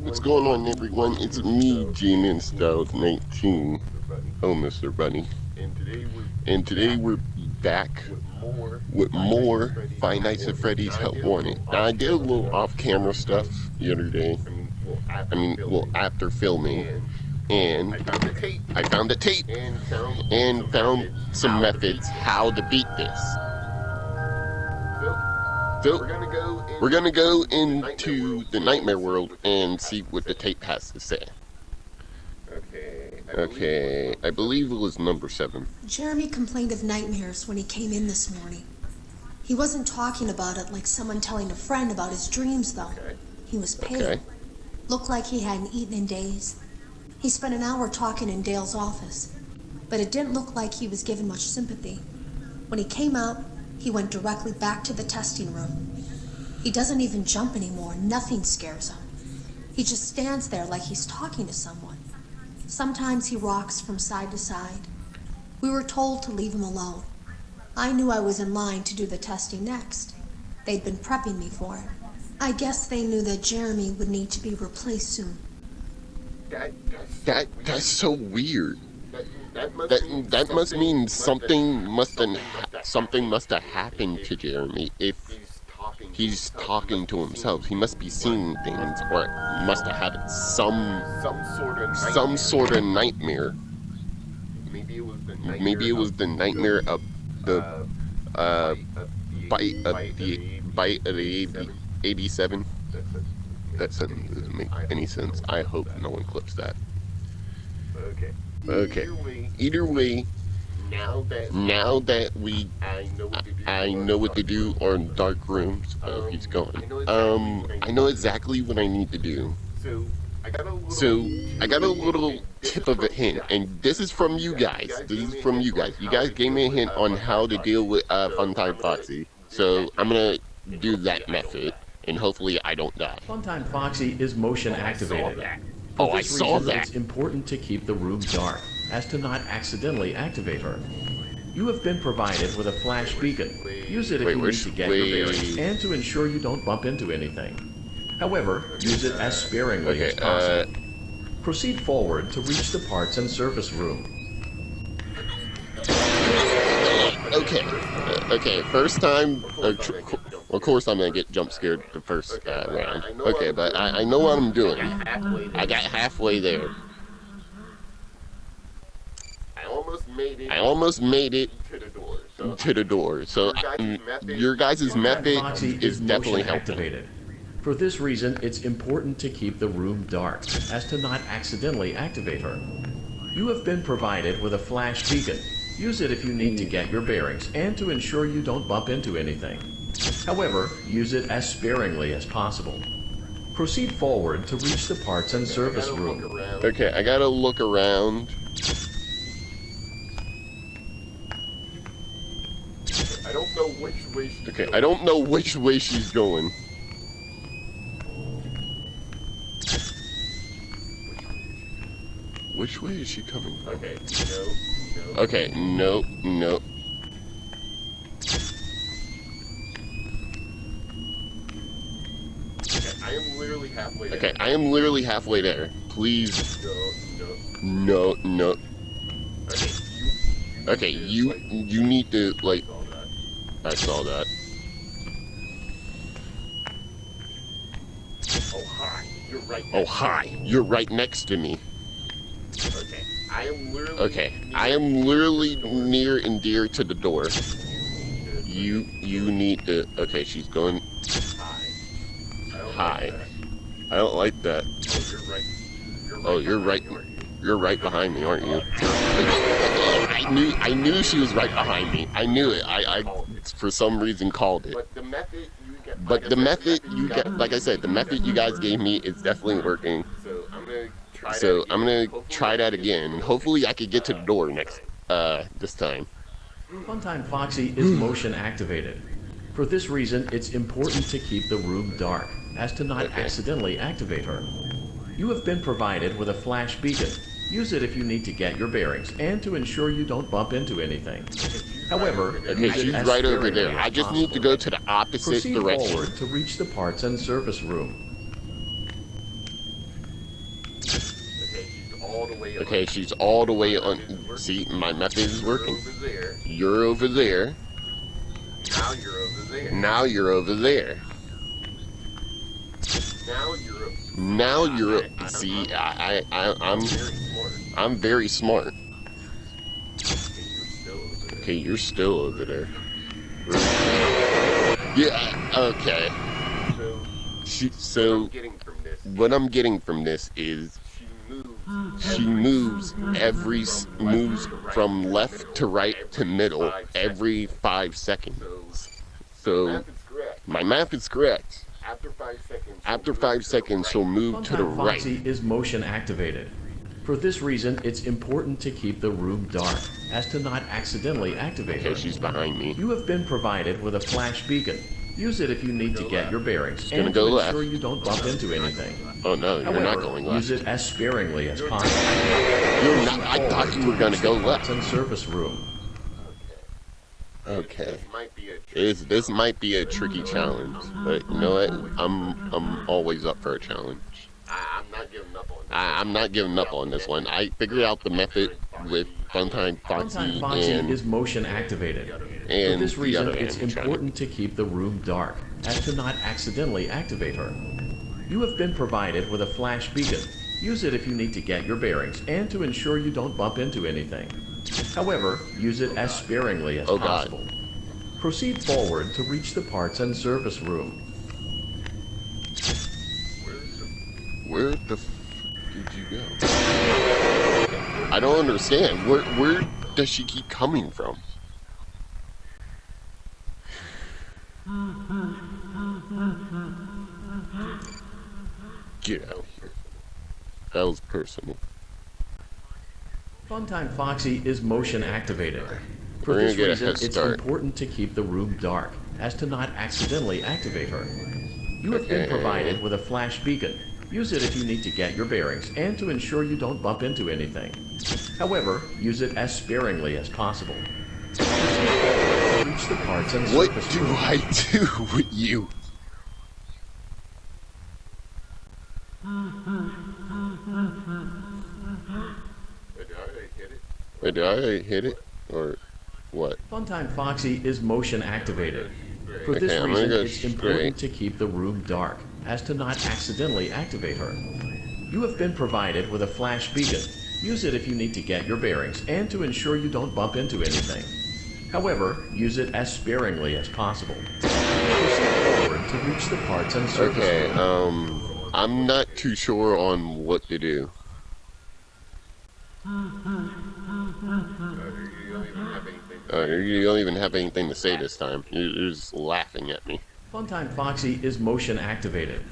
What's going on, everyone? It's me, G-Man Styles 19. Oh, Mr. Bunny. And today we're back with more Five Nights at Freddy's Help Wanted. Now, I did a little off-camera stuff the other day. After filming. And I found a tape and found some methods how to beat this. So, we're gonna go into the nightmare world and see what the tape has to say. Okay, I believe it was number 7. Jeremy complained of nightmares when he came in this morning. He wasn't talking about it like someone telling a friend about his dreams, though. He was pale. Okay. Looked like he hadn't eaten in days. He spent an hour talking in Dale's office, but it didn't look like he was given much sympathy. When he came out, he went directly back to the testing room. He doesn't even jump anymore. Nothing scares him. He just stands there like he's talking to someone. Sometimes he rocks from side to side. We were told to leave him alone. I knew I was in line to do the testing next. They'd been prepping me for it. I guess they knew that Jeremy would need to be replaced soon. That's so weird. That must mean something must have happened to Jeremy if he's talking to himself. He must be seeing things, or must have had some sort of nightmare. Maybe it was the nightmare of the bite of the 87. That sentence doesn't make any sense. I hope no one clips that. Okay. Either way, now that I know what to do on dark rooms. Oh, he's gone. I know exactly what I need to do. So I got a little tip of a hint, and this is from you guys. You guys gave me a hint on how to deal with Funtime Foxy. So I'm gonna do that method, and hopefully I don't die. Funtime Foxy is motion activated. Oh, I saw that. It's important to keep the room dark, as to not accidentally activate her. You have been provided with a flash beacon. Use it if you need to get your bearings, and to ensure you don't bump into anything. However, use it as sparingly as possible. Proceed forward to reach the parts and surface room. Okay, first time, of course I'm gonna get jump scared the first round. Okay, but I know what I'm doing. I got halfway there. I almost made it to the door. So your guys' method is definitely helping. For this reason, it's important to keep the room dark, as to not accidentally activate her. You have been provided with a flash beacon. Use it if you need to get your bearings, and to ensure you don't bump into anything. However, use it as sparingly as possible. Proceed forward to reach the parts and surface room. Okay, I gotta look around. I don't know which way she's going. Which way is she coming from? Okay, no. Okay, I am literally halfway there. Please. No. Okay, you need to, like... I saw that. Oh, hi. You're right next to me. Okay, I am literally near and dear to the door. You need to... Okay, she's going... Hi. I don't like that. Oh, you're right behind me, aren't you? I knew she was right behind me. I knew it. I for some reason called it. But the method you got, like I said, the method you guys gave me is definitely working. So I'm gonna try that again. Hopefully I could get to the door this time. Funtime Foxy is motion activated. For this reason, it's important to keep the room dark, as to not accidentally activate her. You have been provided with a flash beacon. Use it if you need to get your bearings, and to ensure you don't bump into anything. However, okay, she's right over there. I just need to go to the opposite direction. Proceed forward to reach the parts and surface room. Okay, she's all the way on. See, my method is working. You're over there. Now you're over there. Now you're. See, I'm very smart. Okay, you're still over there. Yeah. Okay. So what I'm getting from this is she moves moves from left to right to middle every 5 seconds. So my math is correct. After 5 seconds, she'll move to the Funtime right. Foxy is motion activated. For this reason, it's important to keep the room dark, as to not accidentally activate Okay, her. she's behind me. You have been provided with a flash beacon. Use it if you need to get your bearings gonna and go to left. ensure you don't bump into anything. Oh no, you're However, not going left. use it as sparingly as possible. You're not. I thought you were gonna go left. And surface room. Okay. This might be a tricky challenge, but you know what? I'm always up for a challenge. I'm not giving up on this one. I figured out the method with Funtime Foxy Funtime Foxy and is motion activated. For and this the reason, other it's hand trying important to keep the room dark, as to not accidentally activate her. You have been provided with a flash beacon. Use it if you need to get your bearings and to ensure you don't bump into anything. However, use it as sparingly as Oh, God. possible. Proceed forward to reach the parts and service room. Where the f did you go? I don't understand. Where does she keep coming from? Get out here. That was personal. Funtime Foxy is motion activated. For We're gonna this get a reason, head it's start. important to keep the room dark, as to not accidentally activate her. You have been Okay. provided with a flash beacon. Use it if you need to get your bearings and to ensure you don't bump into anything. However, use it as sparingly as possible. Reach the parts and What surface do room. I do with you? Wait, did I hit it? Or what? Funtime Foxy is motion activated. For this Okay, I'm gonna reason, go it's important straight. to keep the room dark, as to not accidentally activate her. You have been provided with a flash beacon. Use it if you need to get your bearings and to ensure you don't bump into anything. However, use it as sparingly as possible. Proceed forward to reach the parts and surface Okay, room. I'm not too sure on what to do. You don't even have anything to say this time. You're just laughing at me. Funtime Foxy is motion activated.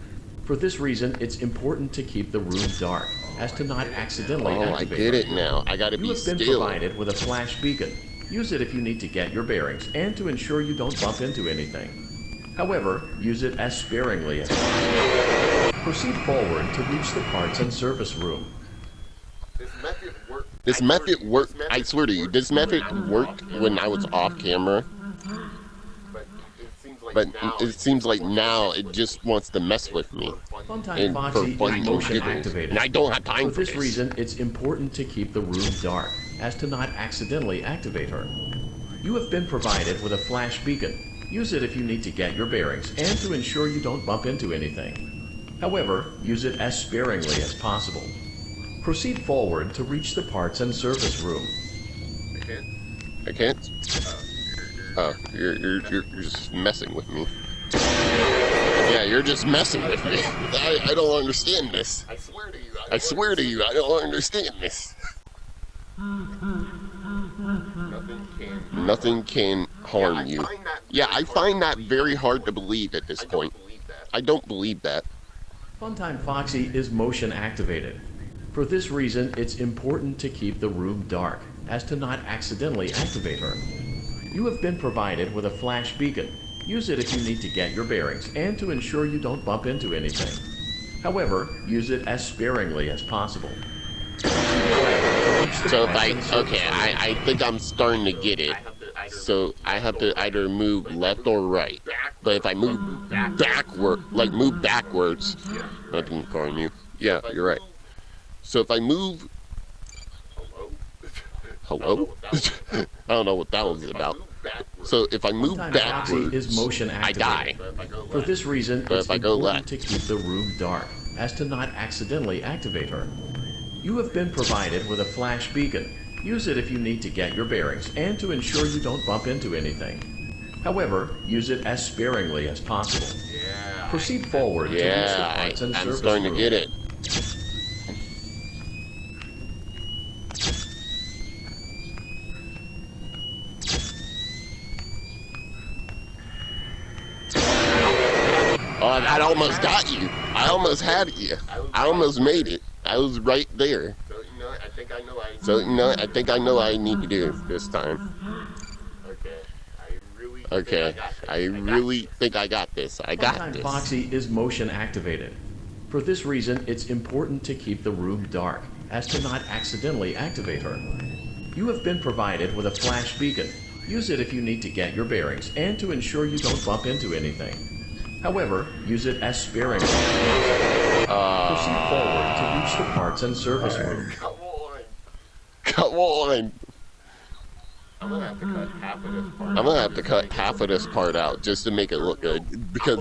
For this reason, it's important to keep the room dark, as to not accidentally Oh, I activate get her. it now. I gotta You be have been still. provided with a flash beacon. Use it if you need to get your bearings and to ensure you don't bump into anything. However, use it as sparingly as possible. Proceed forward to reach the parts and service room. This method worked. I swear to you, this method worked when I was off camera. But it seems like now it just wants to mess with me. Funtime And for Foxy fun is and motion giggles. activated. And I don't have time For for this this. reason, it's important to keep the room dark, as to not accidentally activate her. You have been provided with a flash beacon. Use it if you need to get your bearings and to ensure you don't bump into anything. However, use it as sparingly as possible. Proceed forward to reach the parts and service room. I can't. Oh, you're just messing with me. Yeah, you're just messing with me. I don't understand this. I swear to you, I don't understand this. Nothing can harm you. Yeah, I find that very hard to believe at this point. I don't believe that. Funtime Foxy is motion activated. For this reason, it's important to keep the room dark, as to not accidentally activate her. You have been provided with a flash beacon. Use it if you need to get your bearings and to ensure you don't bump into anything. However, use it as sparingly as possible. So if I think I'm starting to get it. So I have to either move left or right. But if I move backwards, nothing calling you. Yeah, you're right. So if I move Hello? I don't know what that was about. So if I move Sometimes Foxy backwards, is motion I die. activated. For this reason, But it's if I go important left, to keep the room dark, as to not accidentally activate her. You have been provided with a flash beacon. Use it if you need to get your bearings and to ensure you don't bump into anything. However, use it as sparingly as possible. Proceed forward to reach the yeah, parts and I'm service starting to room. get it. Oh, I almost got you. I almost had you. I almost made it. I was right there. So, you know, I think I know what I need to do this time. Okay, I really think I got this. I got Sometimes this. Foxy is motion activated. For this reason, it's important to keep the room dark, as to not accidentally activate her. You have been provided with a flash beacon. Use it if you need to get your bearings and to ensure you don't bump into anything. However, use it as sparingly. Proceed forward to reach the parts and service room. Come on. I'm gonna have to cut half of this part out just to make it look good, because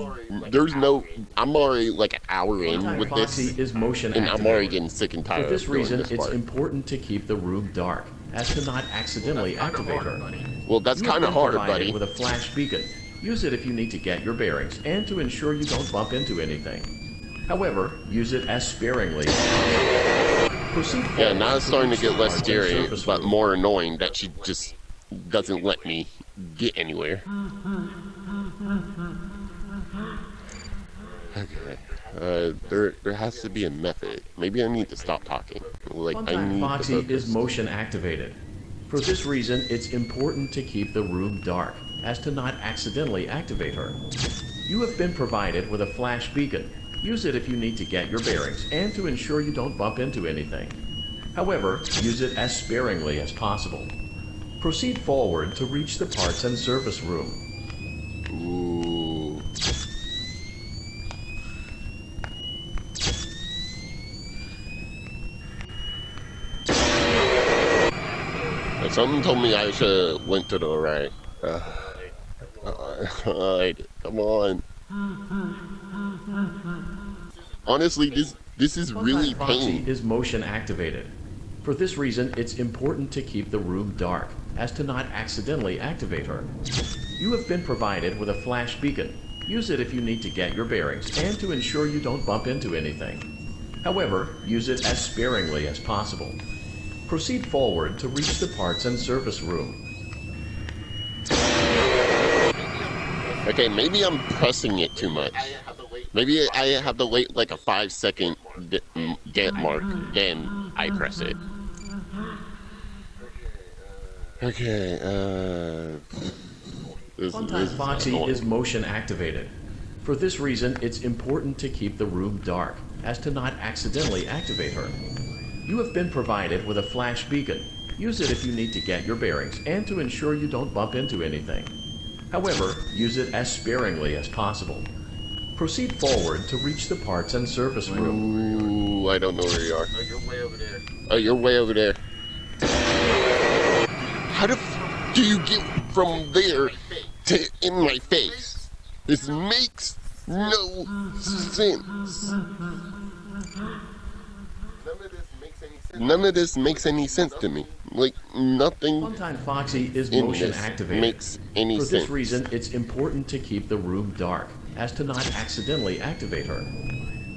there's no. I'm already like an hour in with Foxy this, is motion and I'm activated. already getting sick and tired For this of doing reason, this it's part. important to keep the room dark, as to not accidentally activate her. Well, that's You have kind of been hard, provided buddy. with a flash beacon. Use it if you need to get your bearings and to ensure you don't bump into anything. However, use it as sparingly. Proceed Yeah, forward now it's to starting to reach get the less parts and scary, service but room. more annoying that she just doesn't let me get anywhere. Okay. There has to be a method. Maybe I need to stop talking. Like, I Sometimes need Foxy to is focus. motion activated. For this reason, it's important to keep the room dark, as to not accidentally activate her. You have been provided with a flash beacon. Use it if you need to get your bearings and to ensure you don't bump into anything. However, use it as sparingly as possible. Proceed forward to reach the parts and service room. Ooh. Something told me I should have went to the right. Alright, come on. Honestly, this is really Foxy pain. is motion activated. For this reason, it's important to keep the room dark, as to not accidentally activate her. You have been provided with a flash beacon. Use it if you need to get your bearings and to ensure you don't bump into anything. However, use it as sparingly as possible. Proceed forward to reach the parts and service room. Okay, maybe I'm pressing it too much. Maybe I have to wait like a 5-second get mark, then I press it. Okay, this Sometimes is Foxy annoying. is motion activated. For this reason, it's important to keep the room dark, as to not accidentally activate her. You have been provided with a flash beacon. Use it if you need to get your bearings and to ensure you don't bump into anything. However, use it as sparingly as possible. Proceed forward to reach the parts and service room. Ooh, I don't know where you are. Oh, you're way over there. Oh, you're way over there. How the do you get from there to in my face? This makes no sense. None of this makes any sense to me. Like, nothing Sometimes Foxy is in motion this activated. makes any For sense. this reason, it's important to keep the room dark, as to not accidentally activate her.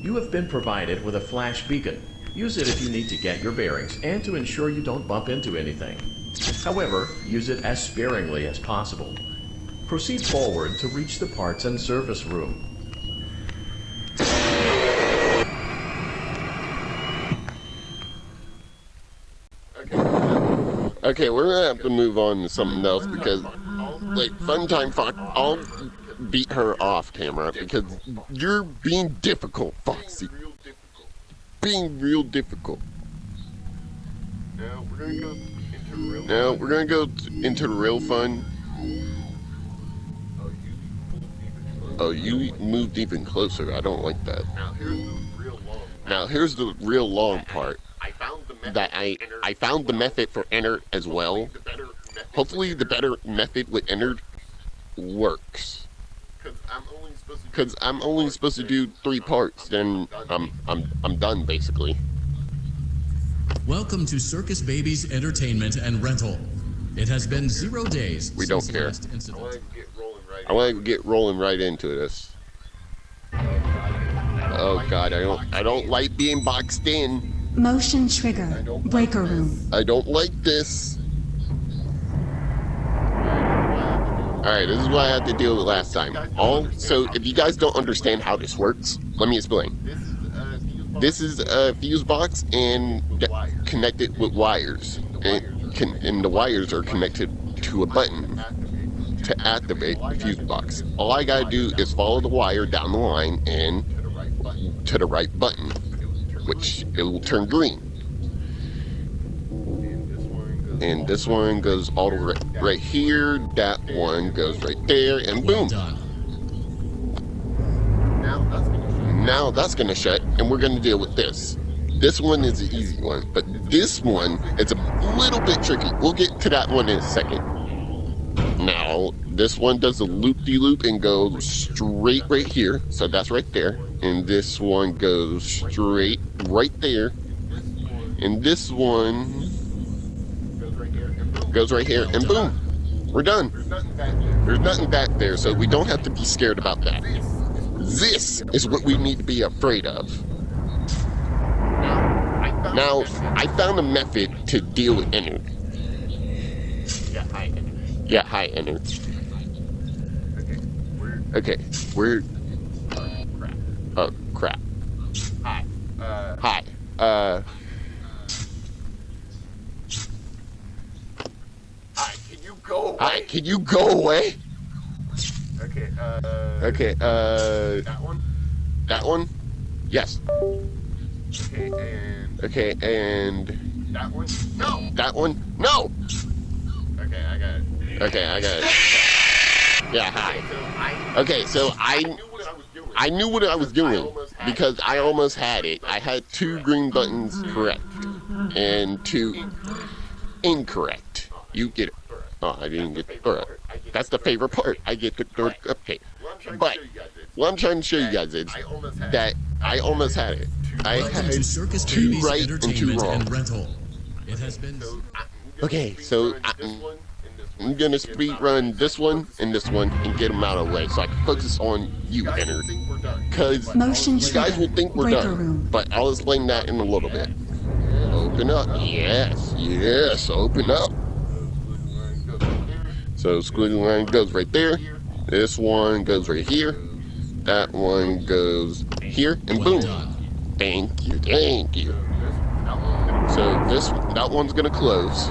You have been provided with a flash beacon. Use it if you need to get your bearings and to ensure you don't bump into anything. However, use it as sparingly as possible. Proceed forward to reach the parts and service room. Okay, we're gonna have to move on to something else because, like, Funtime Fox, I'll beat her off camera because you're being difficult, Foxy. Being real difficult. Now we're gonna go into the real fun. Oh, you moved even closer. I don't like that. Now here's the real long part. that I found the method for ENNARD as well. Hopefully the better method with ENNARD works. Because I'm only supposed to do 3 parts, then I'm done basically. Welcome to Circus Baby's Entertainment and Rental. It has been 0 days We since don't the care. last incident. I want to get rolling right into this. Oh God, I don't like being boxed in. Motion trigger. Breaker room. I don't like this. Alright, this is what I had to deal with last time. So if you guys don't understand how this works, let me explain. This is a fuse box and connected with wires. And the wires are connected to a button to activate the fuse box. All I gotta do is follow the wire down the line and to the right button, which it will turn green. And this one goes all the way right here, that one goes right there, and Well boom. done. Now that's gonna shut, and we're gonna deal with this. This one is the easy one, but this one is a little bit tricky. We'll get to that one in a second. Now, this one does a loop-de-loop and goes straight right here, so that's right there. And this one goes straight right there. And this one goes right here, and boom, we're done. There's nothing back there, so we don't have to be scared about that. This is what we need to be afraid of. Now, I found a method to deal with ENNARD. Yeah, hi, ENNARD. Okay, we're... Oh, crap. Hi. Hi. Hi, can you go away? Okay, that one? That one? Yes. Okay, and... That one? No! That one? No! Okay, I got it. Yeah, hi. Okay, so I knew what I was doing because I almost had it. I had 2 green buttons correct and 2 incorrect. You get it. Oh, I didn't get it. Alright. That's the favorite part. I get the third cupcake. But what I'm trying to show you guys is that I almost had it. I Welcome had to Circus 2 Baby's right and 2 Entertainment wrong. and Rental. It has been... Okay, so I'm gonna speed run this one and get them out of the way so I can focus on you, ENNARD. Because Motion you guys will think we're Breaker done, room. but I'll explain that in a little bit. Open up. Yes, open up. So squiggly line goes right there. This one goes right here. That one goes here, and Well boom. done. Thank you. So that one's gonna close,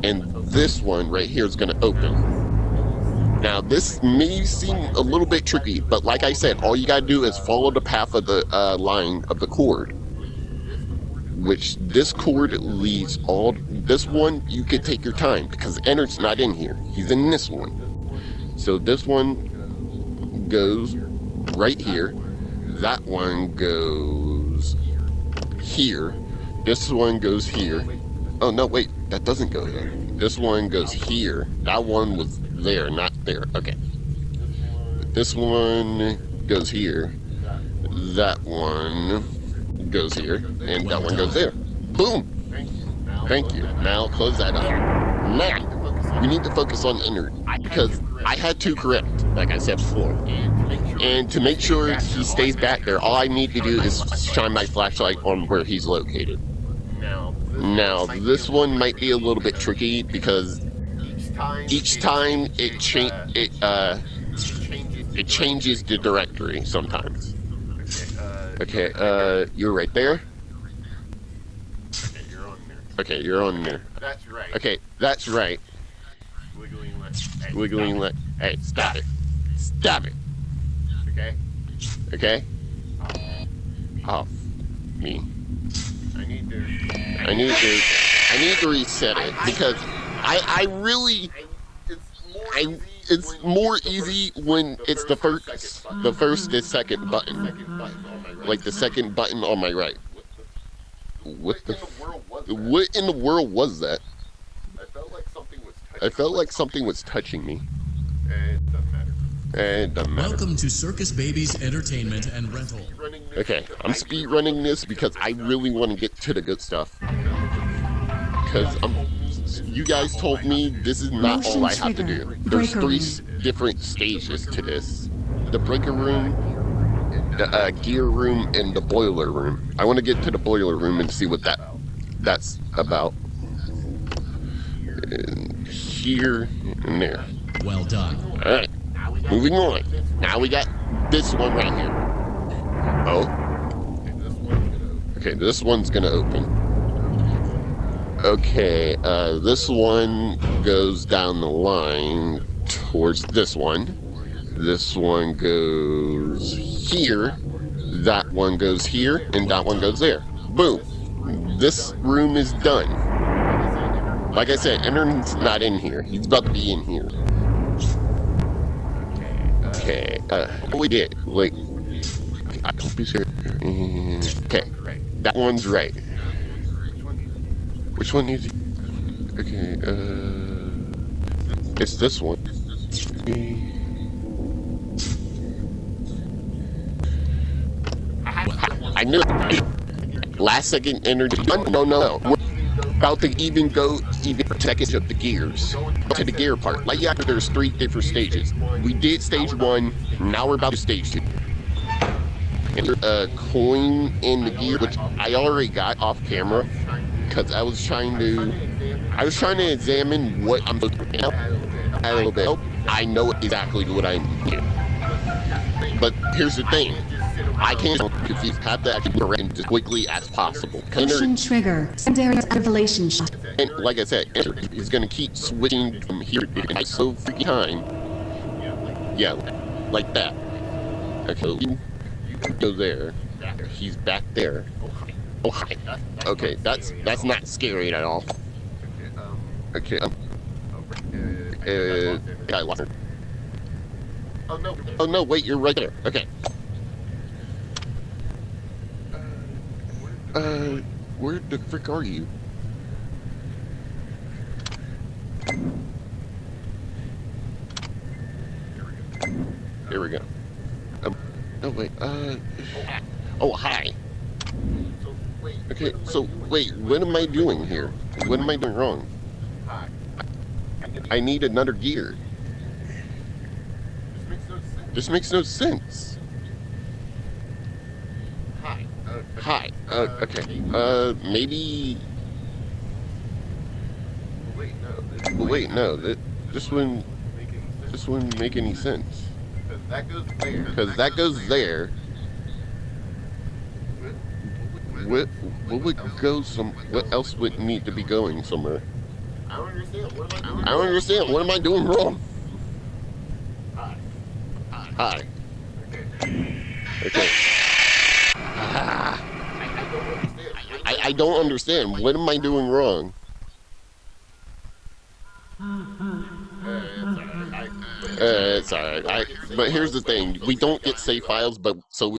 and this one right here is gonna open. Now this may seem a little bit tricky, but like I said, all you gotta do is follow the path of the line of the cord. Which this cord leads all. This one you could take your time because ENNARD's not in here. He's in this one. So this one goes right here. That one goes here. This one goes here. Oh no, wait, that doesn't go here. This one goes here. That one was there, not there. Okay. This one goes here. That one goes here, and that one goes there. Boom! Thank you. Now close that up. Now, we need to focus on ENNARD because I had 2 correct, like I said before. And to make sure he stays back there, all I need to do is shine my flashlight on where he's located. Now, this one might be a little bit tricky because each time it changes the directory sometimes. Okay, you're right there. Okay, you're on there. That's right. Okay, that's right. Wiggling left. Hey, stop it. Stop it. Okay. Okay? Oh, me. I need to reset it because I really, it's more easy when it's the first and second button. Like the second button on my right. What the? What in the world was that? I felt like something was touching me. And it doesn't matter. Welcome to Circus Baby's Entertainment and Rental. Okay, I'm speed running this because I really want to get to the good stuff. Because you guys told me this is not all I have to do. There's 3 different stages to this: the breaker room, the gear room, and the boiler room. I want to get to the boiler room and see what that's about. And here and there. Well done. All right, moving on. Now we got this one right here. Oh. Okay, this one's gonna open. Okay, this one goes down the line towards this one. This one goes here. That one goes here, and that one goes there. Boom. This room is done. Like I said, Ennard's not in here. He's about to be in here. Okay, we did. Wait. I don't be sure. Okay, that one's right. Which one is it? Okay, it's this one. I knew it. Last second energy. No. We're about to even go seconds of the gears. To the gear part. Like, yeah, there's 3 different stages. We did stage 1, now we're about to stage 2. And there's a coin in the gear, which I already got off camera, because I was trying to examine what I'm looking at a little bit. I know exactly what I'm doing. But here's the thing. I can't confuse, have to actually correct as quickly as possible. Motion trigger. Secondary revelation shot. And like I said, he's gonna keep switching from here to there so freaking time. Yeah, like that. Okay, you go there. He's back there. Oh hi. Okay, that's not scary at all. Okay. I lost her. Oh no, wait, you're right there. Okay. Where the frick are you? Here we go. Oh wait, oh hi. Okay, so wait, what am I doing here? What am I doing wrong? I need another gear. This makes no sense. Hi. Okay. Maybe. Wait, no. This wouldn't make any sense. Because that goes there. What else would need to be going somewhere? I don't understand. What am I doing wrong? Hi. Okay. I don't understand. What am I doing wrong? It's alright. But here's the thing. We don't get save files, but so we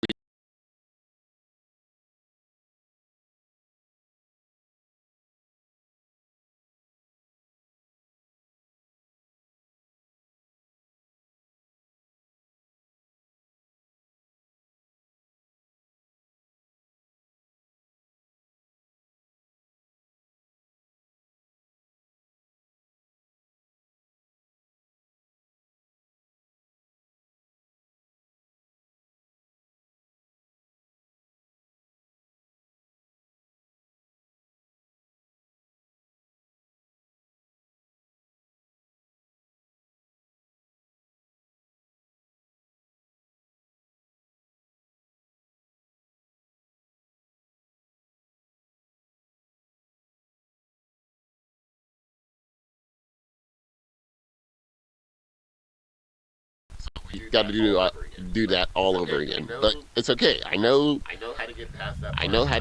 got to do that all over again. But it's okay. I know how to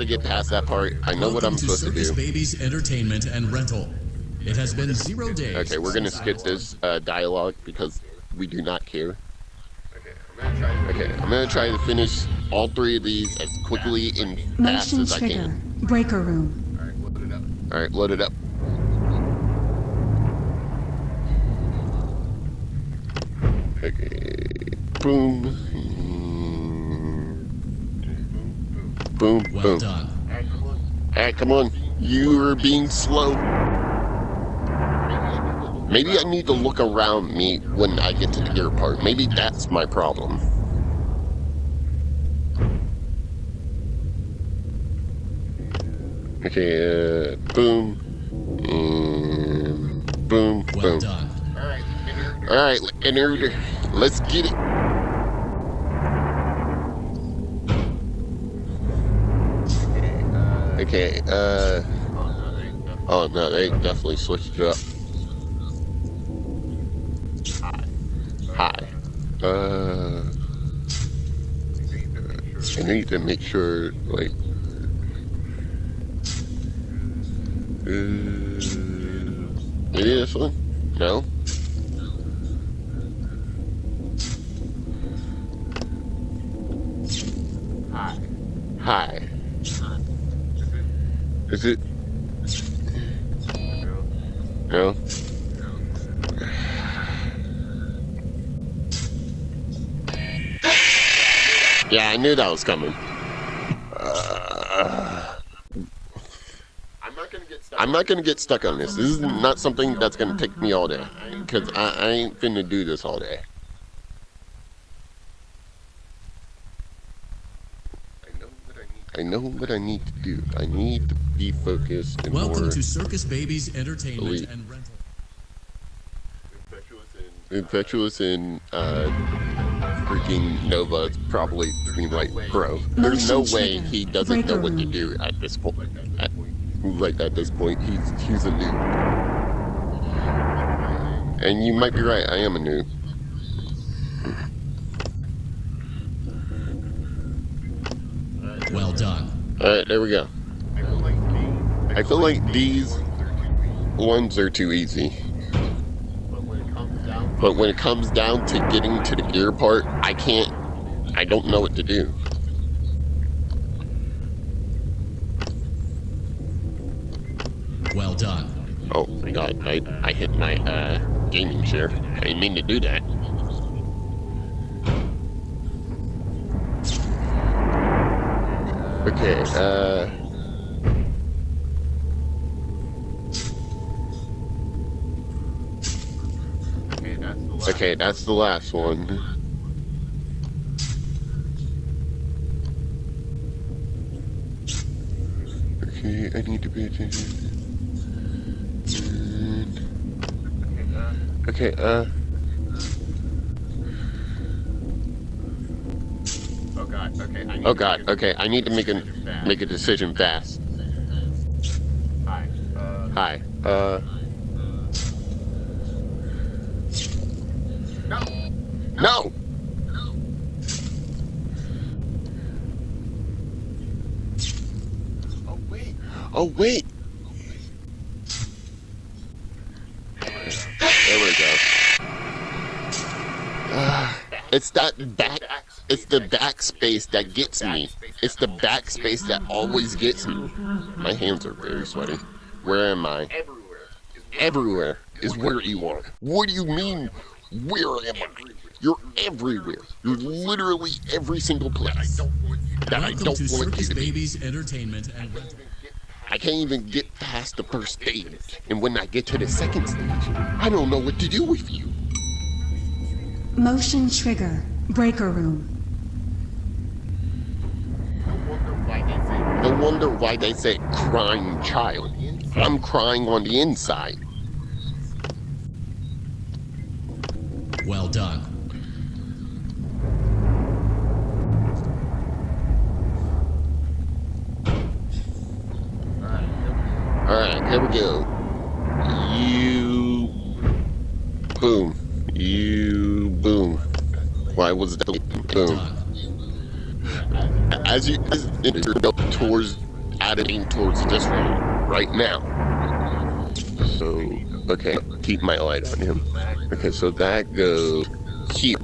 get past that part. I know what I'm supposed to do. Circus Baby's Entertainment and Rental. It has been 0 days. Okay, we're gonna skip this dialogue because we do not care. Okay, I'm gonna try to finish all three of these as quickly and fast Motion as I trigger. can. Breaker room. Alright, load it up. Alright, load it up. Okay. Boom. Boom. Well Boom. done. Alright, come on. Alright, come on. You are being slow. Maybe I need to look around me when I get to the gear part. Maybe that's my problem. Okay, boom. Boom, Well boom. done. Alright, ENNARD. Alright, ENNARD. Let's get it. Okay, oh no, they definitely switched it up. Hi. I need to make sure, like, maybe this one? No? Hi. Hi. Is it? No? Yeah, I knew that was coming. I'm not gonna get stuck on this. This is not something that's gonna take me all day. Because I ain't finna do this all day. I know what I need to do. I need to be focused and Welcome more to Circus Baby's Entertainment elite. and Rental. Impetuous and freaking Nova probably being like, bro, there's no way he doesn't know what to do at this point. At this point, he's a noob. And you might be right, I am a noob. Well done. Alright, there we go. I feel like these ones are too easy. But when it comes down to getting to the gear part, I don't know what to do. Well done. Oh my god, I hit my gaming chair. I didn't mean to do that. Okay, okay, that's the last one. Okay, I need to pay attention. Okay, oh god, okay, I need to make a decision fast. Hi, no! Oh wait! There we go. It's the backspace that gets me. It's the backspace that always gets me. My hands are very sweaty. Where am I? Everywhere is where you are. What do you mean, where am I? You're everywhere. You're literally every single place that I Welcome don't to want you Circus to be. Baby's Entertainment and Rental. I can't even get past the first stage. And when I get to the second stage, I don't know what to do with you. Motion trigger. Breaker room. No wonder why they say crying child. I'm crying on the inside. Well done. Alright, here we go. You... Boom. You... Boom. Why was that? Boom. Done. As you go towards... Adding towards this one right now. So, okay, keep my light on him. Okay, so that goes here.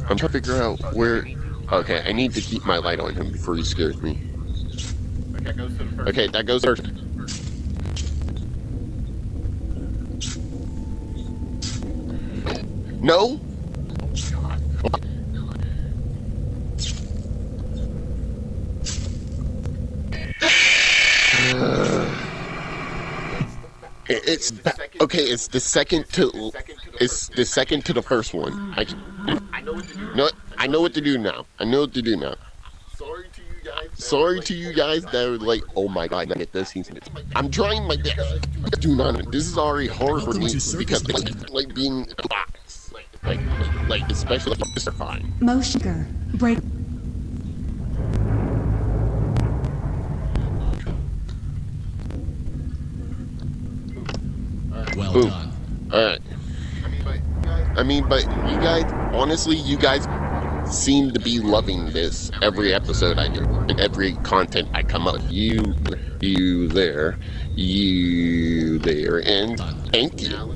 I'm trying to figure out where... Okay, I need to keep my light on him before he scares me. Okay, that goes first. No? It's okay. It's the second to the first one. I know what to do now. I know what to do now. Sorry to you guys that are like, oh my god, I get this. I'm trying my best. Do not. This is already hard for me because it's like being in a box. Like especially Mr. Fine. Motion trigger. Break. Well Ooh. done. Alright. I mean, but you guys, honestly, you guys seem to be loving this every episode I do, and every content I come up with. You there, and thank you.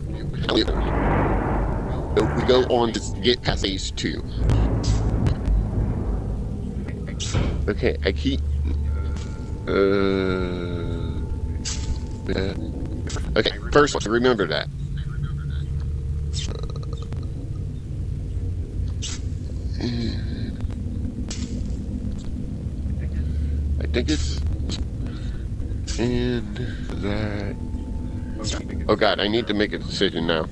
We go on to get past phase 2. Okay, I keep... Okay, first one, remember that. I think it's... And that... Oh god, I need to make a decision now.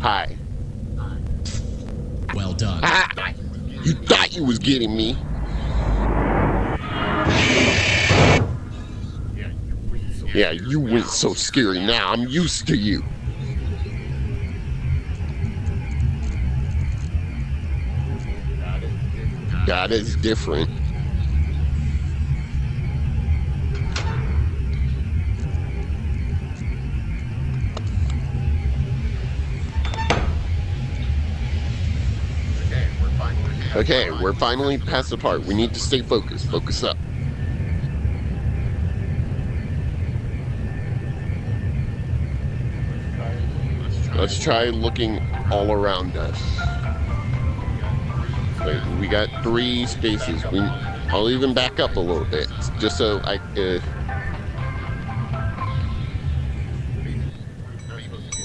Hi. Well done. Ah! You thought you was getting me. Yeah, you went so scary. Now I'm used to you. God is different. Okay, we're finally past the part. We need to stay focused. Focus up. Let's try looking all around us. Wait, we got 3 spaces. I'll even back up a little bit, just so I...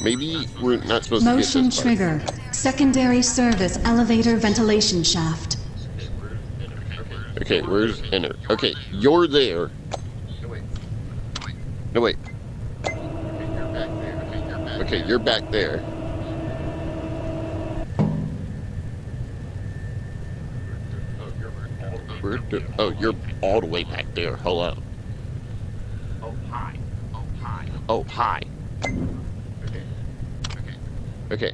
maybe we're not supposed to get Motion this far. trigger. Secondary service elevator ventilation shaft. Okay, where's ENNARD? Okay, you're there. No, wait. Okay, you're back there. Oh, you're all the way back there. Hello. Oh, hi. Okay.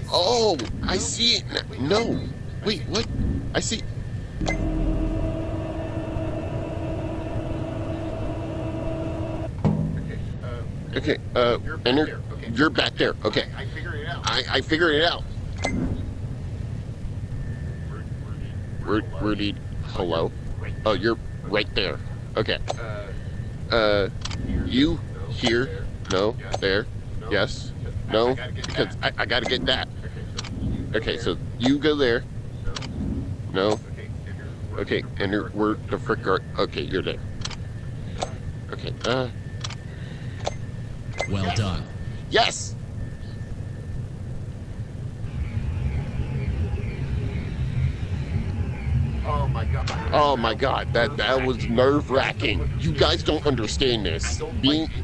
Oh, I see it. No. Wait, what? I see. Okay, ENNARD, you're back there. Okay. I figured it out. Where did... Hello? Oh, you're right there. Okay. You here? No? There? Yes? No? Because I gotta get that. Okay, so you go there. No? Okay, ENNARD, where the frick are... Okay, you're there. Okay, Well done. yes! Oh my god, that was nerve-wracking. You guys don't understand this.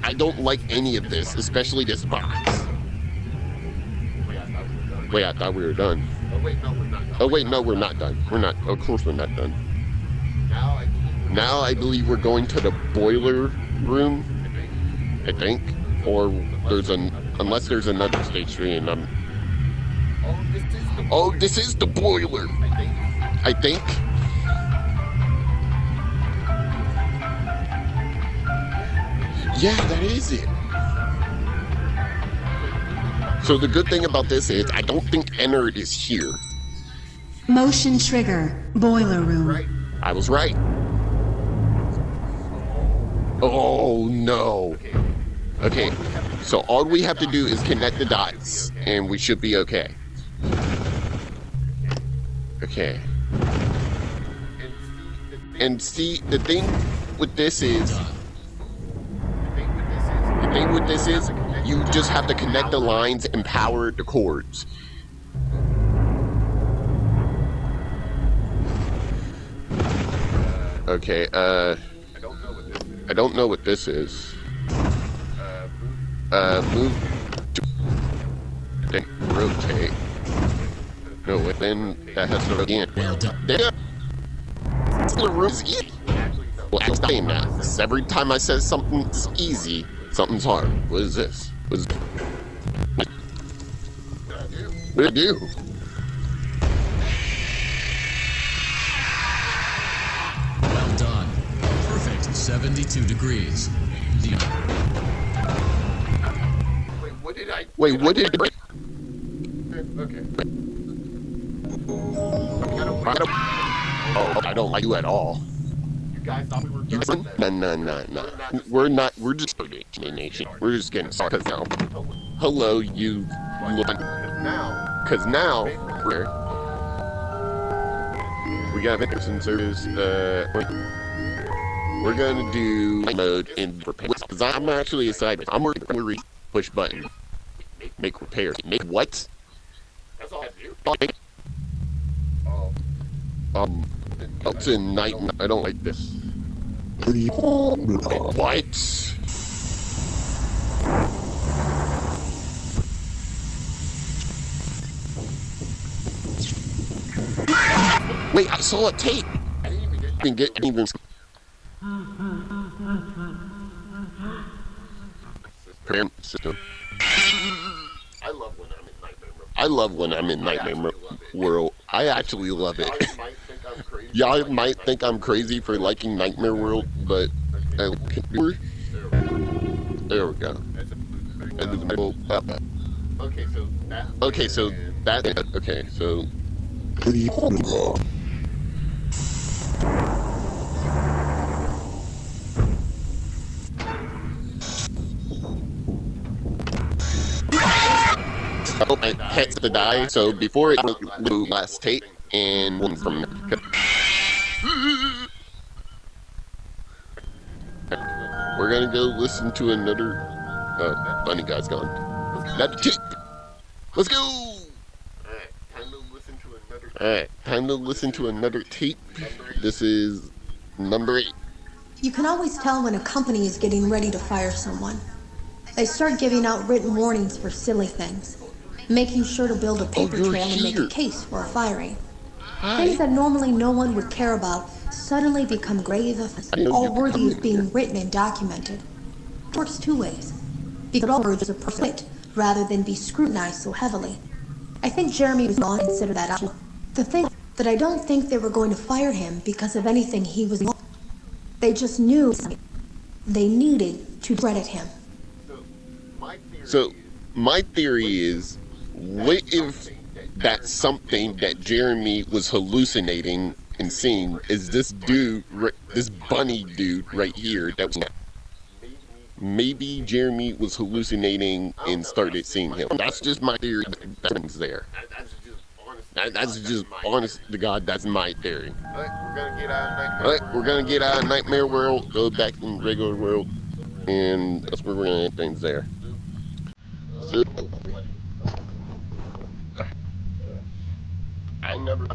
I don't like any of this, especially this box. Wait, I thought we were done. Oh wait, no, we're not done. We're not. Of course, we're not done. Now I believe we're going to the boiler room. I think, or unless there's another stage 3, and I'm. Oh, this is the boiler. I think. Yeah, that is it. So the good thing about this is I don't think ENNARD is here. Motion trigger. Boiler room. I was right. Oh no. Okay, so all we have to do is connect the dots and we should be okay. Okay. And see, the thing with this is you just have to connect the lines and power the cords. Okay, I don't know what this is. Move to then rotate. No, then that has to again. Well done. There. The room's easy. Well, I'm saying that. Every time I say something's easy, something's hard. What is this? What is what do I do? Well done. Perfect. 72 degrees. Wait, what did Okay. I don't like you at all. You guys thought we were done? No. We're not. We're just nation. We're just getting started now. Hello, you. Now, Because now we got Henderson service. We're gonna do mode in repair. Because I'm actually excited. I'm working. Push button. Make repairs. Make what? that's all I do. It's in night. I don't like this. What? Wait, I saw a tape. I didn't even get. Repair system. I love when I'm in Nightmare Mode. I love when I'm in Nightmare World. I actually love it. Y'all might think I'm crazy. Y'all might think I'm crazy for liking Nightmare World, but there we go. Okay, so that. Okay, so that. Okay, so. Oh, it hits the die. So before it do last tape and one from. We're gonna go listen to another. Oh, Bunny guy's gone. That tape. Let's go. Alright, time to listen to another tape. This is number 8. You can always tell when a company is getting ready to fire someone. They start giving out written warnings for silly things, making sure to build a paper you're trail and make here. a case for a firing. Things that normally no one would care about suddenly become grave offenses, all worthy of being written and documented. It works 2 ways. Because all words are perfect, rather than be scrutinized so heavily. I think Jeremy was going to consider that option. The thing that I don't think they were going to fire him because of anything he was wrong. They just knew they needed to credit him. So, my theory is, what if that's something that Jeremy was hallucinating and seeing is this dude, this bunny dude right here that was. Maybe Jeremy was hallucinating and started seeing him. That's just my theory. That's there. That's just honest to God. That's my theory. Alright, we're gonna get out of Nightmare. We're gonna get out of Nightmare World, go back in regular world, and that's where we're gonna end things there. So, I never.